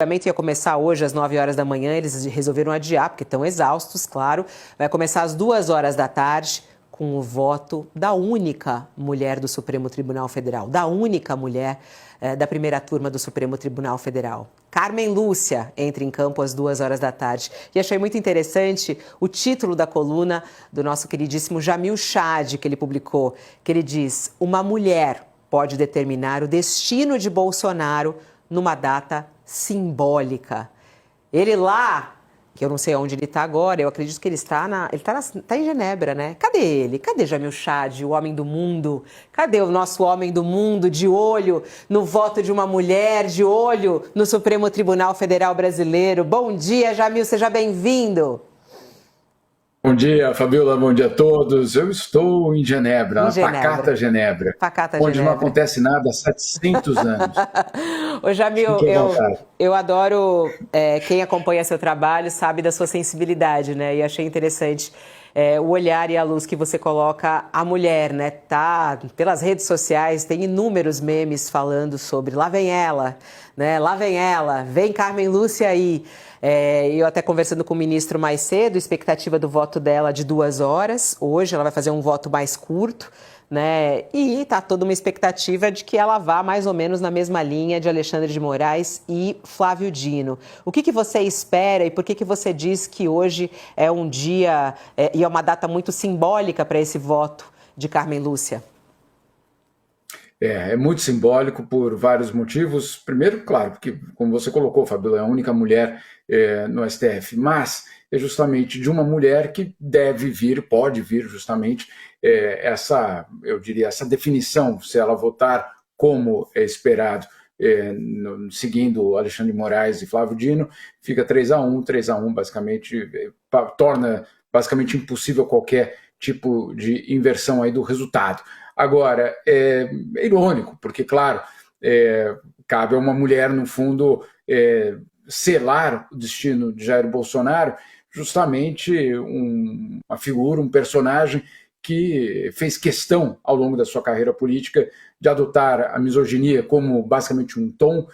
O julgamento ia começar hoje às 9 horas da manhã, eles resolveram adiar, porque estão exaustos, claro. Vai começar às 2 horas da tarde, com o voto da única mulher do Supremo Tribunal Federal, da única mulher da primeira turma do Supremo Tribunal Federal. Carmen Lúcia entra em campo às 2 horas da tarde. E achei muito interessante o título da coluna do nosso queridíssimo Jamil Chad, que ele publicou, que ele diz: uma mulher pode determinar o destino de Bolsonaro numa data simbólica. Ele lá, que eu não sei onde ele está agora, eu acredito que ele está em Genebra, né? Cadê ele? Cadê Jamil Chad, o homem do mundo? Cadê o nosso homem do mundo, de olho no voto de uma mulher, de olho no Supremo Tribunal Federal Brasileiro? Bom dia, Jamil, seja bem-vindo. Bom dia, Fabiola, bom dia a todos. Eu estou em Genebra, na pacata Genebra, onde não acontece nada há 700 anos. Ô, Jamil, eu adoro quem acompanha seu trabalho, sabe da sua sensibilidade, né? E achei interessante o olhar e a luz que você coloca a mulher, né? Tá pelas redes sociais, tem inúmeros memes falando sobre lá vem ela, né? Lá vem ela, vem Carmen Lúcia aí. Eu até conversando com o ministro mais cedo, expectativa do voto dela de 2 horas. Hoje ela vai fazer um voto mais curto, né? E tá toda uma expectativa de que ela vá mais ou menos na mesma linha de Alexandre de Moraes e Flávio Dino. O que você espera e por que você diz que hoje é um dia e é uma data muito simbólica para esse voto de Carmen Lúcia? É muito simbólico por vários motivos. Primeiro, claro, porque, como você colocou, Fabiola, é a única mulher no STF, mas é justamente de uma mulher que deve vir, pode vir justamente essa definição, se ela votar como é esperado, seguindo Alexandre de Moraes e Flávio Dino, fica 3-1, 3-1 basicamente, torna basicamente impossível qualquer tipo de inversão aí do resultado. Agora, é irônico, porque, claro, cabe a uma mulher, no fundo, selar o destino de Jair Bolsonaro, justamente uma figura, um personagem que fez questão, ao longo da sua carreira política, de adotar a misoginia como, basicamente, um tom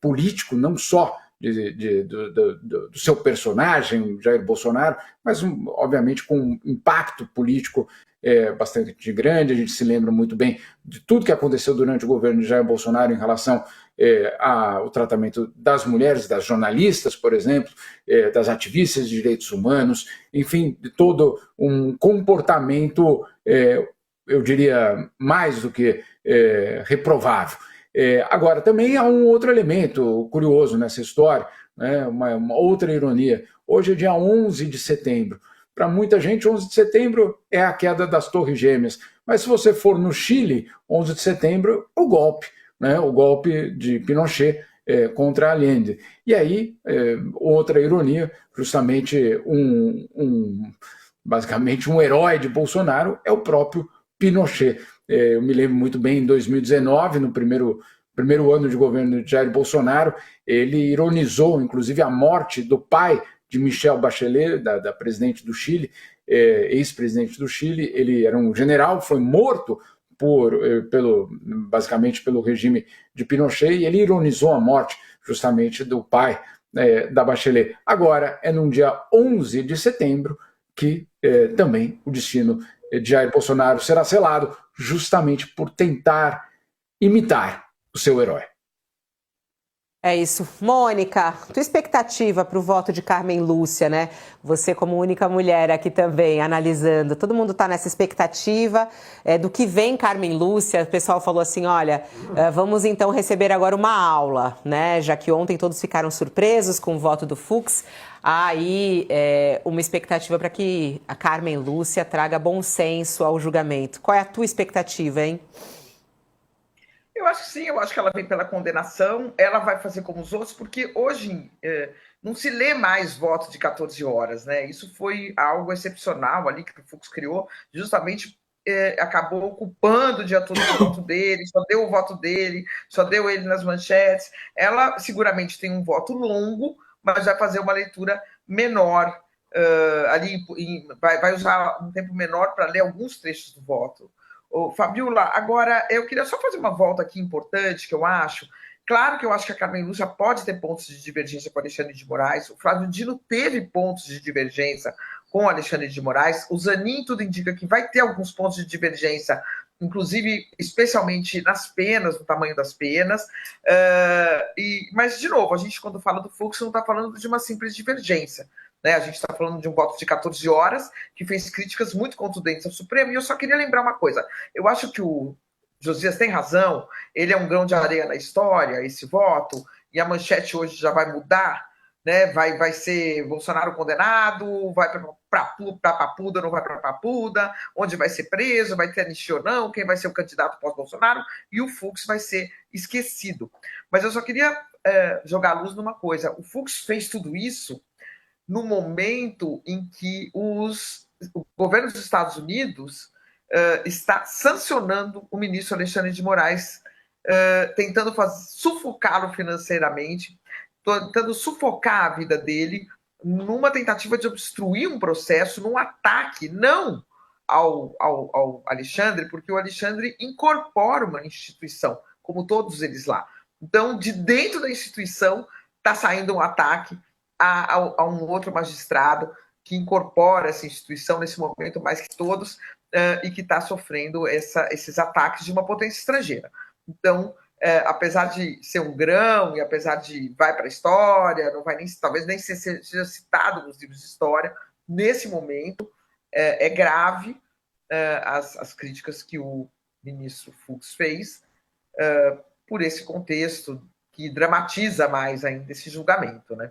político, não só do seu personagem, Jair Bolsonaro, mas, obviamente, com um impacto político bastante grande. A gente se lembra muito bem de tudo que aconteceu durante o governo de Jair Bolsonaro em relação ao tratamento das mulheres, das jornalistas, por exemplo, das ativistas de direitos humanos, enfim, de todo um comportamento, eu diria, mais do que reprovável. Agora, também há um outro elemento curioso nessa história, né, uma outra ironia. Hoje é dia 11 de setembro. Para muita gente, 11 de setembro é a queda das Torres Gêmeas. Mas se você for no Chile, 11 de setembro, o golpe, né? O golpe de Pinochet contra Allende. E aí, outra ironia, justamente basicamente um herói de Bolsonaro é o próprio Pinochet. Eu me lembro muito bem, em 2019, no primeiro ano de governo de Jair Bolsonaro, ele ironizou, inclusive, a morte do pai de Michelle Bachelet, da presidente do Chile, ex-presidente do Chile. Ele era um general, foi morto basicamente pelo regime de Pinochet, e ele ironizou a morte justamente do pai da Bachelet. Agora, é num dia 11 de setembro que também o destino de Jair Bolsonaro será selado, justamente por tentar imitar o seu herói. É isso. Mônica, tua expectativa para o voto de Carmen Lúcia, né? Você como única mulher aqui também, analisando. Todo mundo está nessa expectativa do que vem Carmen Lúcia. O pessoal falou assim, olha, vamos então receber agora uma aula, né? Já que ontem todos ficaram surpresos com o voto do Fux. Há aí uma expectativa para que a Carmen Lúcia traga bom senso ao julgamento. Qual é a tua expectativa, hein? Eu acho que sim, eu acho que ela vem pela condenação, ela vai fazer como os outros, porque hoje não se lê mais votos de 14 horas, né? Isso foi algo excepcional ali que o Fux criou, justamente acabou ocupando o dia todo o voto dele, só deu o voto dele, só deu ele nas manchetes. Ela seguramente tem um voto longo, mas vai fazer uma leitura menor, vai usar um tempo menor para ler alguns trechos do voto. Fabiola, agora eu queria só fazer uma volta aqui importante, que eu acho Claro que eu acho que a Carmen Lúcia pode ter pontos de divergência com o Alexandre de Moraes. O Flávio Dino teve pontos de divergência com o Alexandre de Moraes. O Zanin tudo indica que vai ter alguns pontos de divergência, inclusive, especialmente nas penas, no tamanho das penas. Mas, de novo, a gente, quando fala do Fux, não está falando de uma simples divergência. Né? A gente está falando de um voto de 14 horas que fez críticas muito contundentes ao Supremo. E eu só queria lembrar uma coisa. Eu acho que o Josias tem razão, ele é um grão de areia na história, esse voto, e a manchete hoje já vai mudar, né? Vai ser Bolsonaro condenado, vai para Papuda, não vai para Papuda, onde vai ser preso, vai ter anistia ou não, quem vai ser o candidato pós-Bolsonaro, e o Fux vai ser esquecido. Mas eu só queria jogar a luz numa coisa, o Fux fez tudo isso no momento em que o governo dos Estados Unidos está sancionando o ministro Alexandre de Moraes, tentando sufocá-lo financeiramente, tentando sufocar a vida dele numa tentativa de obstruir um processo, num ataque, não ao Alexandre, porque o Alexandre incorpora uma instituição, como todos eles lá. Então, de dentro da instituição, está saindo um ataque a um outro magistrado que incorpora essa instituição nesse momento mais que todos, e que está sofrendo esses ataques de uma potência estrangeira. Então, apesar de ser um grão e apesar de vai para a história, não vai nem, talvez nem seja citado nos livros de história, nesse momento é grave as críticas que o ministro Fux fez por esse contexto que dramatiza mais ainda esse julgamento, né?